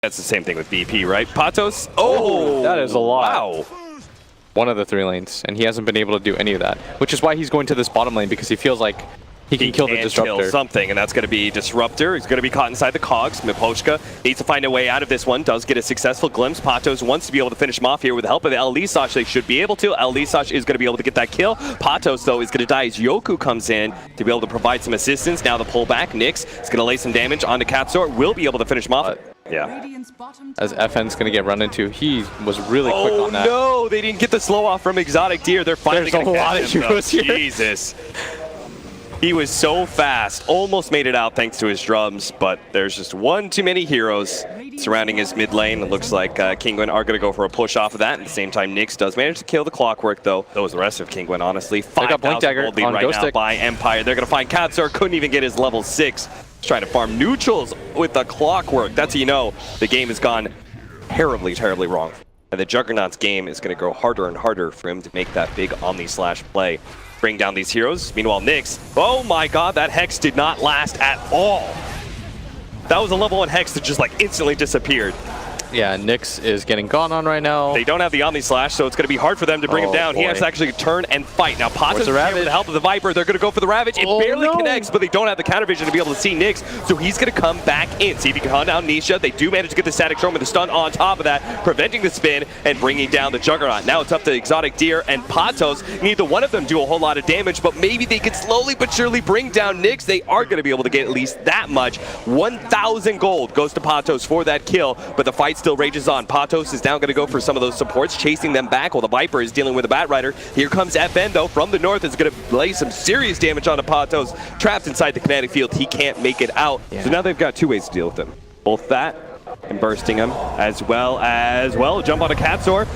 That's the same thing with BP, right? Patos? Oh, that is a lot. Wow. One of the 3 lanes, and he hasn't been able to do any of that, which is why he's going to this bottom lane, because he feels like he can kill the Disruptor. Kill something, and that's going to be Disruptor. He's going to be caught inside the cogs. Miposhka needs to find a way out of this one. Does get a successful glimpse. Patos wants to be able to finish him off here with the help of El Lisach. They should be able to. El Lisach is going to be able to get that kill. Patos, though, is going to die as Yoku comes in to be able to provide some assistance. Now the pullback. Nyx is going to lay some damage onto Katsor. Will be able to finish him off. Yeah. As FN's going to get run into, he was really quick on that. Oh no, they didn't get the slow off from Exotic Deer. They're finally going to catch him. Jesus. He was so fast, almost made it out thanks to his drums, but there's just one too many heroes surrounding his mid lane. It looks like Kinguin are going to go for a push off of that. At the same time, Nyx does manage to kill the Clockwork, though. So was the rest of Kinguin, honestly. 5,000 gold lead right now by Empire. They're going to find Katsor. Couldn't even get his level 6. Trying to farm neutrals with the Clockwork. That's how you know the game has gone terribly, terribly wrong. And the Juggernaut's game is going to grow harder and harder for him to make that big Omni Slash play. Bring down these heroes. Meanwhile, Nyx, oh my god, that Hex did not last at all. That was a level 1 Hex that just like instantly disappeared. Yeah, Nyx is getting gone on right now. They don't have the Omni Slash, so it's going to be hard for them to bring him down. Boy. He has to actually turn and fight. Now, Patos is here with the help of the Viper. They're going to go for the Ravage. It barely connects, but they don't have the counter vision to be able to see Nyx, so he's going to come back in. See if he can hunt down Nisha. They do manage to get the Static Storm with the stun on top of that, preventing the spin and bringing down the Juggernaut. Now it's up to Exotic Deer and Patos. Neither one of them do a whole lot of damage, but maybe they could slowly but surely bring down Nyx. They are going to be able to get at least that much. 1,000 gold goes to Patos for that kill, but the fight still rages on. Patos is now going to go for some of those supports, chasing them back while the Viper is dealing with the Bat Rider. Here comes FN, though, from the north, is going to lay some serious damage onto Patos. Trapped inside the kinetic field, he can't make it out. Yeah. So now they've got 2 ways to deal with him. Both that and bursting him, as well, jump onto Katsor.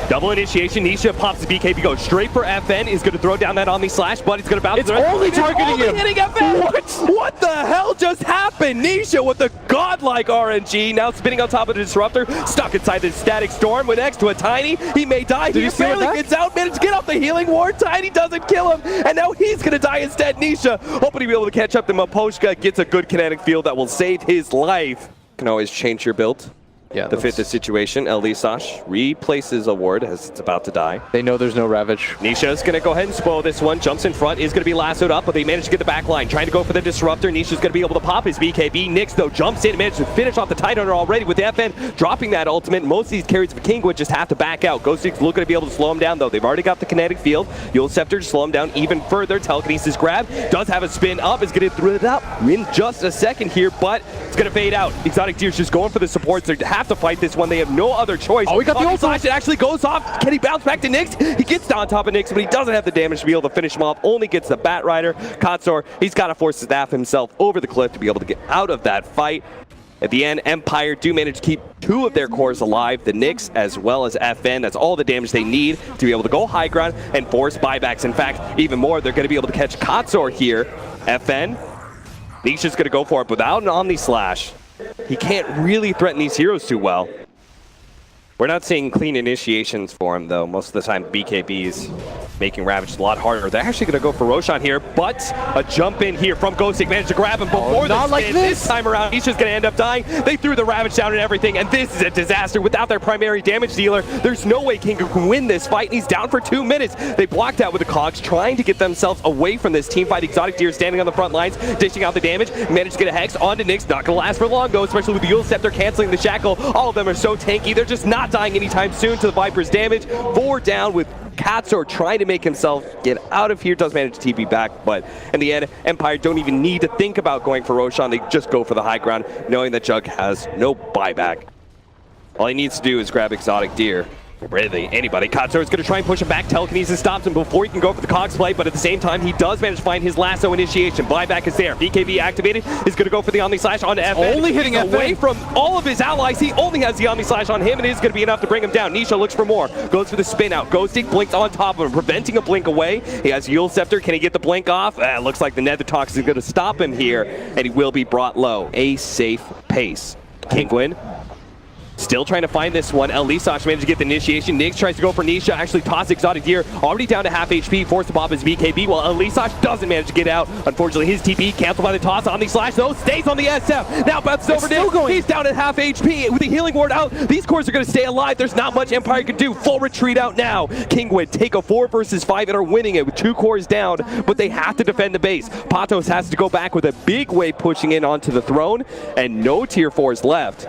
Double initiation, Nisha pops the BKB, goes straight for FN, is going to throw down that Omni Slash, but he's going to bounce. It's only targeting him. Hitting FN. What the hell just happened? Nisha with the godlike RNG, now spinning on top of the Disruptor, stuck inside the Static Storm, with next to a Tiny. He may die. He barely gets out, managed to get off the healing ward. Tiny doesn't kill him, and now he's going to die instead. Nisha, hoping to be able to catch up to Miposhka, gets a good kinetic field that will save his life. Can always change your build. Yeah, to fit the situation. El Lisach replaces a ward as it's about to die. They know there's no Ravage. Nisha's going to go ahead and spoil this one. Jumps in front, is going to be lassoed up, but they manage to get the back line. Trying to go for the Disruptor. Nisha's going to be able to pop his BKB. Nyx, though, jumps in and manages to finish off the Tidehunter already with the FN dropping that ultimate. Most of these carries of Kinguin just have to back out. Ghostix looking to be able to slow him down, though. They've already got the kinetic field. Yule Scepter to slow him down even further. Telekinesis grab. Does have a spin up. Is going to throw it up in just a second here, but it's going to fade out. Exotic Deer's just going for the supports. They have to fight this one. They have no other choice. Oh, we got the ult Slash. It actually goes off. Can he bounce back to Nyx? He gets on top of Nyx, but he doesn't have the damage to be able to finish him off. Only gets the Bat Rider. Katsor, he's got to force his staff himself over the cliff to be able to get out of that fight. At the end, Empire do manage to keep 2 of their cores alive, the Nyx as well as FN. That's all the damage they need to be able to go high ground and force buybacks. In fact, even more, they're going to be able to catch Katsor here. FN, Nisha's going to go for it without an Omni Slash. He can't really threaten these heroes too well. We're not seeing clean initiations for him, though. Most of the time, BKB's making Ravage a lot harder. They're actually going to go for Roshan here, but a jump in here from Ghostic managed to grab him before the spin. Like this time around, he's just going to end up dying. They threw the Ravage down and everything, and this is a disaster. Without their primary damage dealer, there's no way Kinguin can win this fight, and he's down for 2 minutes. They blocked out with the Cogs, trying to get themselves away from this team fight. Exotic Deer standing on the front lines, dishing out the damage, managed to get a Hex onto Nyx. Not going to last for long, though, especially with the Yule Scepter canceling the Shackle. All of them are so tanky. They're just not dying anytime soon to the Viper's damage. 4 down with Katsor trying to make himself get out of here. Does manage to TP back, but in the end, Empire don't even need to think about going for Roshan. They just go for the high ground, knowing that Jug has no buyback. All he needs to do is grab Exotic Deer. Really, anybody. Katsor is going to try and push him back. Telekinesis stops him before he can go for the Cogs play, but at the same time, he does manage to find his lasso initiation. Buyback is there. BKB activated. Is going to go for the Omni Slash onto FN. Only hitting FN. Away from all of his allies. He only has the Omni Slash on him, and it is going to be enough to bring him down. Nisha looks for more. Goes for the spin out. Ghostic blinks on top of him, preventing a blink away. He has Yule Scepter. Can he get the blink off? Looks like the Nether Tox is going to stop him here, and he will be brought low. A safe pace. Kinguin Still trying to find this one. Elisach managed to get the initiation. Nix tries to go for Nisha. Actually toss Exotic Deer. Already down to half HP. Forced to pop his BKB while Elisach doesn't manage to get out. Unfortunately, his TP canceled by the toss. On the slash though. Stays on the SF. Now bounces over Nix. He's down at half HP. With the healing ward out, these cores are going to stay alive. There's not much Empire can do. Full retreat out now. Kinguin take a 4 versus 5 and are winning it with 2 cores down, but they have to defend the base. Patos has to go back with a big wave pushing in onto the throne, and no tier 4s left.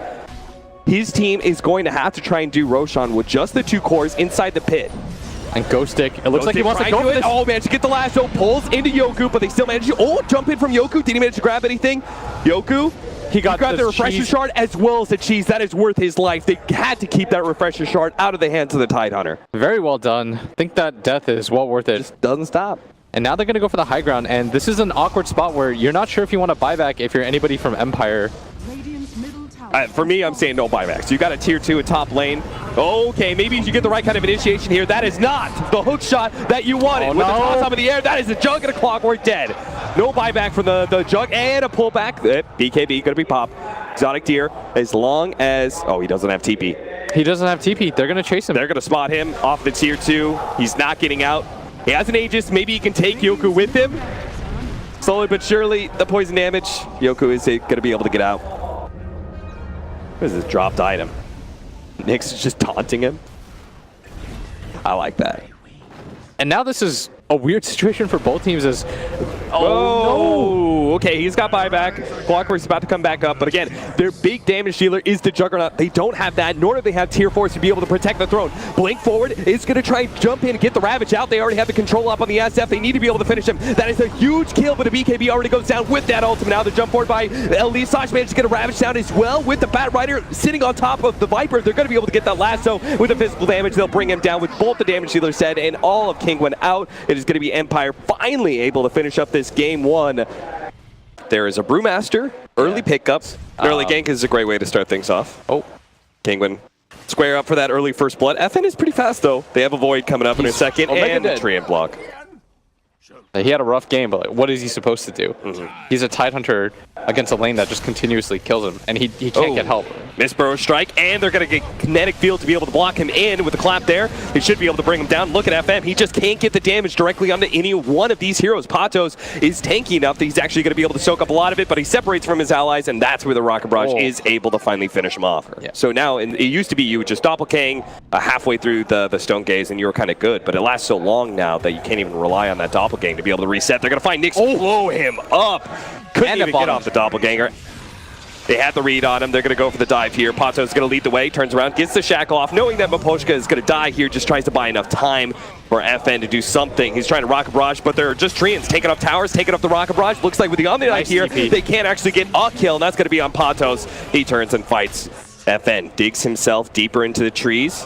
His team is going to have to try and do Roshan with just the 2 cores inside the pit. And Ghost Stick, it looks like he wants to go for this. Oh, managed to get the lasso, pulls into Yoku, but they still manage to, jump in from Yoku. Did he manage to grab anything? Yoku, he grabbed the refresher shard as well as the cheese. That is worth his life. They had to keep that refresher shard out of the hands of the Tidehunter. Very well done. I think that death is well worth it. Just doesn't stop. And now they're going to go for the high ground, and this is an awkward spot where you're not sure if you want to buy back if you're anybody from Empire. For me, I'm saying no buybacks. You got a tier 2 at top lane. Okay, maybe if you get the right kind of initiation here, that is not the hook shot that you wanted. With the toss up in the air, that is a jug and a clockwork dead. No buyback from the jug and a pullback. BKB gonna be popped. Exotic Deer, as long as, he doesn't have TP. He doesn't have TP. They're gonna chase him. They're gonna spot him off the tier 2. He's not getting out. He has an Aegis. Maybe he can take Yoku with him. Slowly but surely, the poison damage. Yoku is gonna be able to get out. What is this dropped item? Nyx is just taunting him. I like that. And now this is a weird situation for both teams as... no! Okay, he's got buyback. Clockwork's about to come back up, but again, their big damage dealer is the Juggernaut. They don't have that, nor do they have tier 4s to be able to protect the throne. Blink forward is going to try and jump in and get the Ravage out. They already have the control up on the SF. They need to be able to finish him. That is a huge kill, but a BKB already goes down with that ultimate. Now the jump forward by Elisach managed to get a Ravage down as well with the Bat Rider sitting on top of the Viper. They're going to be able to get that lasso with the physical damage. They'll bring him down with both the damage dealer said and all of Kinguin out. It is going to be Empire finally able to finish up this game 1. There is a Brewmaster, early pickup. Early gank is a great way to start things off. Kinguin square up for that early first blood. FN is pretty fast though. They have a Void coming up in a second and a Treant block. He had a rough game, but like, what is he supposed to do? He's a Tidehunter against a lane that just continuously kills him, and he can't get help. Miss Burrow strike, and they're going to get kinetic field to be able to block him in with the clap there. They should be able to bring him down. Look at FM. He just can't get the damage directly onto any one of these heroes. Patos is tanky enough that he's actually going to be able to soak up a lot of it, but he separates from his allies, and that's where the Rocket Barrage is able to finally finish him off. So now, it used to be you would just doppelgang halfway through the Stone Gaze, and you were kind of good, but it lasts so long now that you can't even rely on that doppelgang to be able to reset. They're going to find Nyx, blow him up. Couldn't even get off the doppelganger. They had the read on him. They're going to go for the dive here. Pato is going to lead the way, turns around, gets the shackle off, knowing that Miposhka is going to die here, just tries to buy enough time for FN to do something. He's trying to Rocket Barrage, but they're just Treants taking up towers, taking up the Rocket Barrage. Looks like with the Omni-Knight here, they can't actually get a kill, and that's going to be on Patos. He turns and fights. FN digs himself deeper into the trees.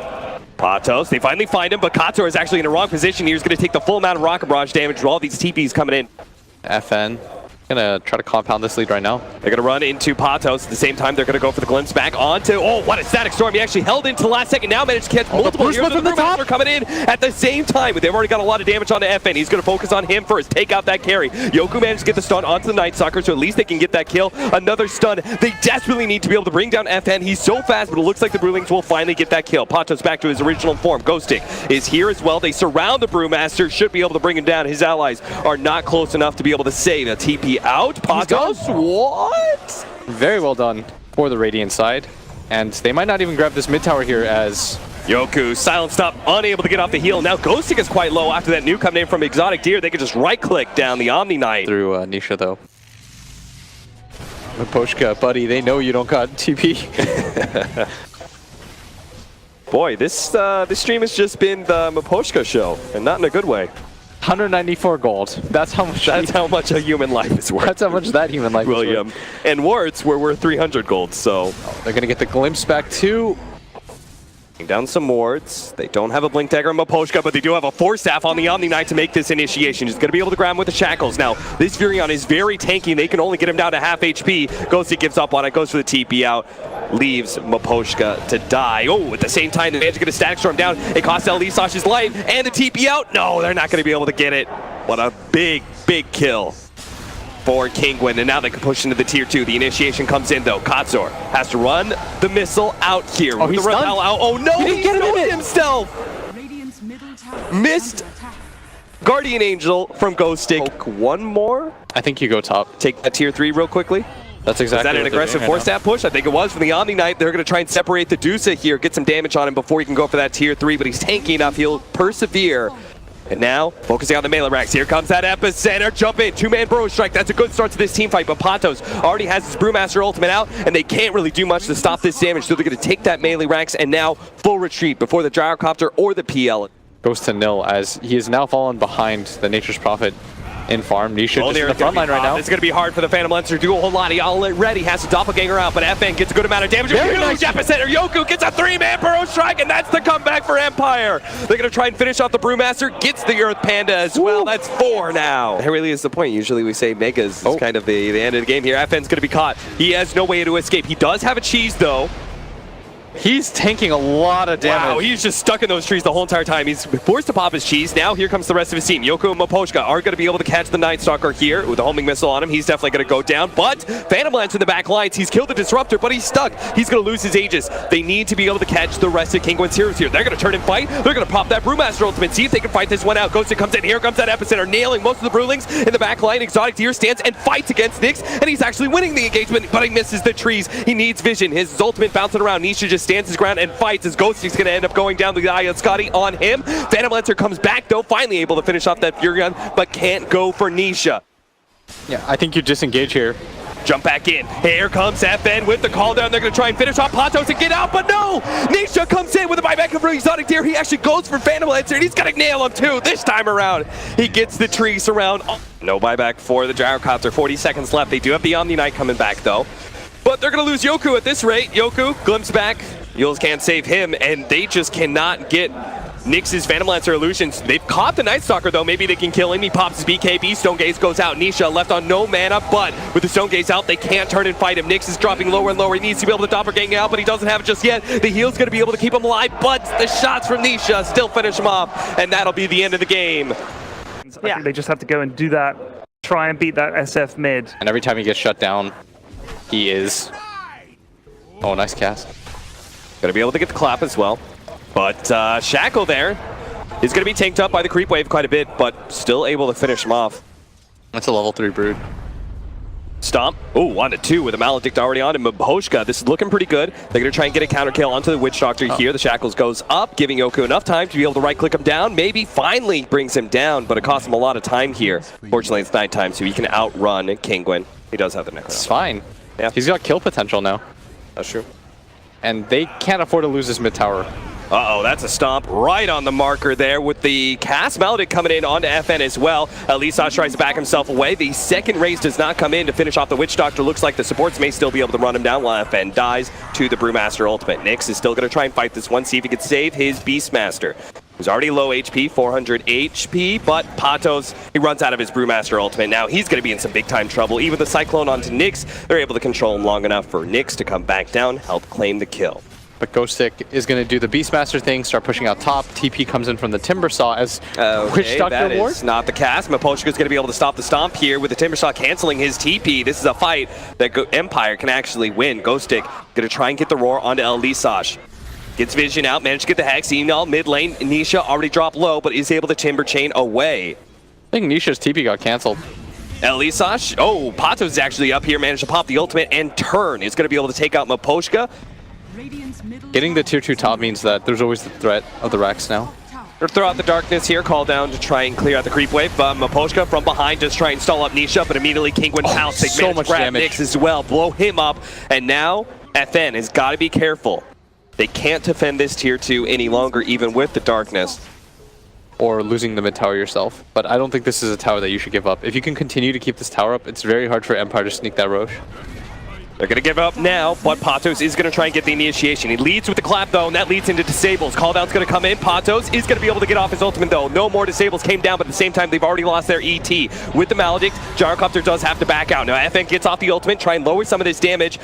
Patos, they finally find him, but Kator is actually in the wrong position. He's going to take the full amount of Rocket Barrage damage with all these TPs coming in. FN gonna try to compound this lead right now. They're gonna run into Patos. At the same time, they're gonna go for the glimpse back onto, what a static storm. He actually held into the last second, now managed to catch multiple heroes. The Brewmaster coming in at the same time, but they've already got a lot of damage onto FN. He's gonna focus on him first, take out that carry. Yoku managed to get the stun onto the Night Stalker, so at least they can get that kill. Another stun. They desperately need to be able to bring down FN. He's so fast, but it looks like the Brewlings will finally get that kill. Patos back to his original form. Ghost Stick is here as well. They surround the Brewmaster, should be able to bring him down. His allies are not close enough to be able to save a TP out. Patos, what? Very well done for the Radiant side. And they might not even grab this mid tower here as Yoku silenced up, unable to get off the heal. Now Ghosting is quite low after that nuke coming in from Exotic Deer. They can just right-click down the Omni-Knight. Through Nisha, though. Miposhka, buddy, they know you don't got TP. Boy, this stream has just been the Miposhka show, and not in a good way. 194 gold. That's how much. That's how much a human life is worth. That's how much that human life William. is worth. And wards were worth 300 gold, so. They're going to get the glimpse back too. Down some wards. They don't have a Blink Dagger and Miposhka, but they do have a Force Staff on the Omni-Knight to make this initiation. He's going to be able to grab him with the Shackles. Now, this Furion is very tanky, and they can only get him down to half HP. Ghosty gives up on it, goes for the TP out, leaves Miposhka to die. At the same time, the man's going to Static Storm down. It costs Elisach's life, and the TP out. No, they're not going to be able to get it. What a big, big kill. for Kinguin, and now they can push into the tier 2. The initiation comes in though. Katsor has to run the missile out here. Oh, he's stunned. Oh no, He didn't get him in it. Himself. Missed Guardian Angel from Ghostic. One more. I think you go top. Take that tier 3 real quickly. That's exactly. Is that an aggressive four-stat push? I think it was from the Omni Knight. They're going to try and separate the Dusa here, get some damage on him before he can go for that tier 3, but he's tanky enough. He'll persevere. And now, focusing on the melee racks. Here comes that epicenter. Jump in. Two-man Burrow Strike. That's a good start to this team fight, but Patos already has his Brewmaster ultimate out, and they can't really do much to stop this damage, so they're going to take that melee racks and now full retreat before the Gyrocopter or the PL. Goes to nil as he is now fallen behind the Nature's Prophet in farm. Nisha just in the front line right now. It's going to be hard for the Phantom Lancer to do a whole lot. He already has a Doppelganger out, but FN gets a good amount of damage. Very Huge nice. epicenter. Yoku gets a 3-man Burrow Strike, and that's the comeback for Empire. They're going to try and finish off the Brewmaster. Gets the Earth Panda as well. That's 4 now. That really is the point. Usually we say Megas is kind of the end of the game here. FN's going to be caught. He has no way to escape. He does have a cheese, though. He's tanking a lot of damage. Wow, he's just stuck in those trees the whole entire time. He's forced to pop his cheese. Now here comes the rest of his team. Yoko and Maposhka are going to be able to catch the Night Stalker here with a homing missile on him. He's definitely going to go down, but Phantom Lance in the back lines. He's killed the Disruptor, but he's stuck. He's going to lose his Aegis. They need to be able to catch the rest of Kinguin's heroes here. They're going to turn and fight. They're going to pop that Brewmaster ultimate, see if they can fight this one out. Ghosted comes in. Here comes that epicenter, nailing most of the Brewlings in the back line. Exotic Deer stands and fights against Nyx, and he's actually winning the engagement, but he misses the trees. He needs vision. His ultimate bouncing around. Nisha just stands his ground and fights as Ghostic's going to end up going down the eye of Scotty on him. Phantom Lancer comes back though, finally able to finish off that Furion, but can't go for Nisha. Yeah, I think you disengage here. Jump back in. Here comes FN with the call down. They're going to try and finish off Patos and get out, but no! Nisha comes in with a buyback for Exotic Deer. He actually goes for Phantom Lancer, and he's going to nail him too this time around. He gets the tree surround. Oh, no buyback for the Gyrocopter. 40 seconds left. They do have the Omni Knight coming back though. But they're going to lose Yoku at this rate. Yoku, glimpse back. Yules can't save him, and they just cannot get Nyx's Phantom Lancer illusions. They've caught the Night Stalker, though. Maybe they can kill him. He pops his BKB. Stone Gaze goes out. Nisha left on no mana, but with the Stone Gaze out, they can't turn and fight him. Nyx is dropping lower and lower. He needs to be able to doppelgang out, but he doesn't have it just yet. The heal's going to be able to keep him alive, but the shots from Nisha still finish him off, and that'll be the end of the game. I think they just have to go and do that, try and beat that SF mid. And every time he gets shut down, he is... Oh, nice cast. Going to be able to get the clap as well. But Shackle there is going to be tanked up by the creep wave quite a bit, but still able to finish him off. That's a level 3 brood. Stomp. Oh, 1-2 with a Maledict already on him. Maposhka, this is looking pretty good. They're going to try and get a counter kill onto the Witch Doctor here. The Shackles goes up, giving Yoku enough time to be able to right-click him down. Maybe finally brings him down, but it costs him a lot of time here. Fortunately, it's nighttime, so he can outrun Kinguin. He does have the Necro. It's fine. Yeah. He's got kill potential now. That's true. And they can't afford to lose this mid tower. Uh-oh, that's a stomp right on the marker there with the cast Maledict coming in onto FN as well. Lisa tries to back himself away. The second raise does not come in to finish off the Witch Doctor. Looks like the supports may still be able to run him down while FN dies to the Brewmaster ultimate. Nyx is still going to try and fight this one, see if he can save his Beastmaster. Who's already low HP, 400 HP, but Patos, he runs out of his Brewmaster ultimate. Now he's going to be in some big time trouble. Even the Cyclone onto Nyx, they're able to control him long enough for Nyx to come back down, help claim the kill. But Ghostic is going to do the Beastmaster thing, start pushing out top. TP comes in from the Timber Saw as Witch Doctor that ward. is not the cast. Maposhka is going to be able to stop the stomp here with the Timber Saw canceling his TP. This is a fight that Empire can actually win. Ghostic going to try and get the roar onto Elisash. Gets Vision out, managed to get the Hex. Enol mid lane. Nisha already dropped low, but is able to Timber Chain away. I think Nisha's TP got canceled. Elisash, oh, Patos is actually up here, managed to pop the ultimate and turn. Is going to be able to take out Maposhka. Getting the tier 2 top means that there's always the threat of the Rex now. Throw out the darkness here, call down to try and clear out the creep wave. Maposhka from behind just try and stall up Nisha, but immediately Kinguin pounce. They so manage much to grab damage. Nyx as well, blow him up, and now FN has got to be careful. They can't defend this tier 2 any longer, even with the darkness. Or losing the mid tower yourself. But I don't think this is a tower that you should give up. If you can continue to keep this tower up, it's very hard for Empire to sneak that Roche. They're going to give up now, but Patos is going to try and get the initiation. He leads with the clap, though, and that leads into disables. Calldown's going to come in. Patos is going to be able to get off his ultimate, though. No more disables came down, but at the same time, they've already lost their ET. With the Maledict, Gyrocopter does have to back out. Now, FN gets off the ultimate, try and lower some of this damage.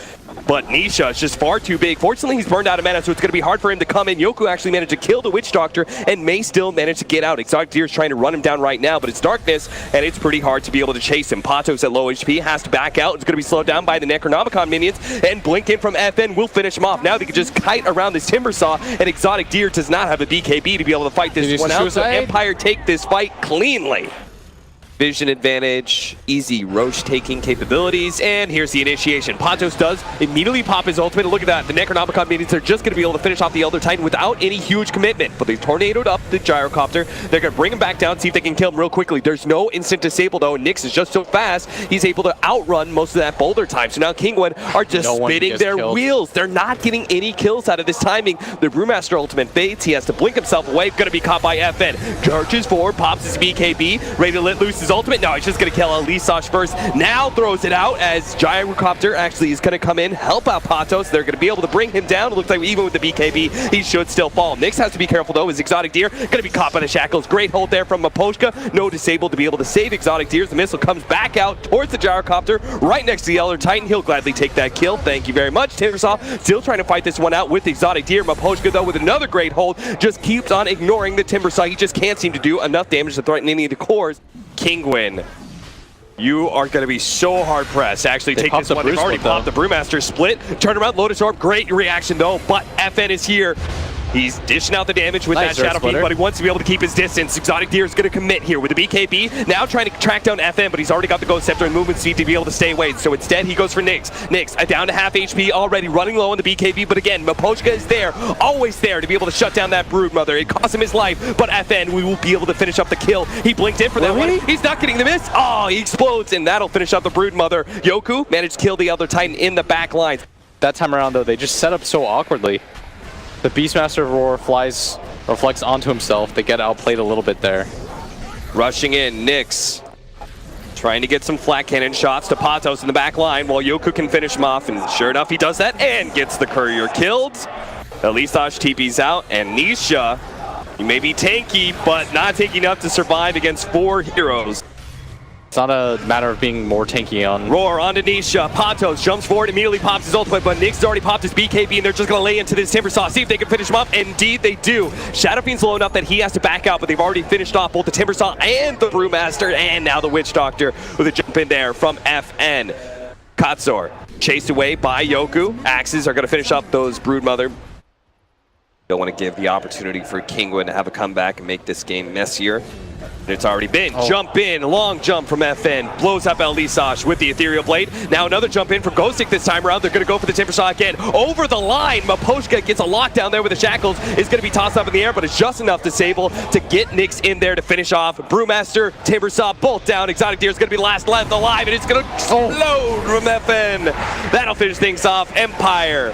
but Nisha is just far too big. Fortunately, he's burned out of mana, so it's going to be hard for him to come in. Yoku actually managed to kill the Witch Doctor and may still manage to get out. Exotic Deer is trying to run him down right now, but it's darkness, and it's pretty hard to be able to chase him. Patos at low HP has to back out. It's going to be slowed down by the Necronomicon minions, and Blink in from FN will finish him off. Now they can just kite around this Timber Saw, and Exotic Deer does not have a BKB to be able to fight this one out, so Empire take this fight cleanly. Vision advantage, easy Roche taking capabilities, and here's the initiation. Patos does immediately pop his ultimate. Look at that, the Necronomicon minions are just going to be able to finish off the Elder Titan without any huge commitment, but they've tornadoed up the Gyrocopter. They're going to bring him back down, see if they can kill him real quickly. There's no instant disable though, and Nyx is just so fast, he's able to outrun most of that boulder time. So now Kinguin are just spinning their wheels. They're not getting any kills out of this timing. The Brewmaster ultimate fades, he has to blink himself away, going to be caught by FN. Charges forward, pops his BKB, ready to let loose his ultimate. No, he's just going to kill Elisash first. Now throws it out as Gyrocopter actually is going to come in, help out Patos. They're going to be able to bring him down. It looks like even with the BKB, he should still fall. Nyx has to be careful though, as Exotic Deer going to be caught by the shackles. Great hold there from Maposhka. No disabled to be able to save Exotic Deer. The missile comes back out towards the Gyrocopter, right next to the Elder Titan. He'll gladly take that kill. Thank you very much. Timbersaw still trying to fight this one out with Exotic Deer. Maposhka though with another great hold, just keeps on ignoring the Timbersaw. He just can't seem to do enough damage to threaten any of the cores. Kinguin, you are going to be so hard pressed to actually take this one. They've already popped the Brewmaster split. Turn around, Lotus Orb. Great reaction though, but FN is here. He's dishing out the damage with that Shadow Fiend, but he wants to be able to keep his distance. Exotic Deer is going to commit here with the BKB. Now trying to track down FN, but he's already got the Ghost Scepter and movement speed to be able to stay away. So instead, he goes for Nyx. Nyx down to half HP, already running low on the BKB, but again, Maposhka is there, always there to be able to shut down that Broodmother. It cost him his life, but FN, we will be able to finish up the kill. He blinked in for that one. He's not getting the miss. Oh, he explodes, and that'll finish up the Broodmother. Yoku managed to kill the Elder Titan in the back lines. That time around, though, they just set up so awkwardly. The Beastmaster Roar reflects onto himself. They get outplayed a little bit there. Rushing in, Nyx trying to get some flat cannon shots to Patos in the back line while Yoku can finish him off, and sure enough, he does that and gets the courier killed. Elisash TP's out, and Nisha, he may be tanky, but not tanky enough to survive against 4 heroes. It's not a matter of being more tanky on. Roar onto Nisha. Patos jumps forward, immediately pops his ultimate, but Nyx has already popped his BKB, and they're just going to lay into this Timbersaw, see if they can finish him up. Indeed, they do. Shadow Fiend's low enough that he has to back out, but they've already finished off both the Timbersaw and the Brewmaster, and now the Witch Doctor with a jump in there from FN. Katsor chased away by Yoku. Axes are going to finish up those Broodmother. Don't want to give the opportunity for Kinguin to have a comeback and make this game messier. It's already been. Jump in, long jump from FN, blows up Elisash with the Ethereal Blade. Now another jump in from Ghostic this time around. They're going to go for the Timbersaw again. Over the line, Maposhka gets a lockdown there with the shackles. Is going to be tossed up in the air, but it's just enough disable to get Nyx in there to finish off. Brewmaster, Timbersaw, both down. Exotic Deer is going to be the last left alive, and it's going to explode from FN. That'll finish things off. Empire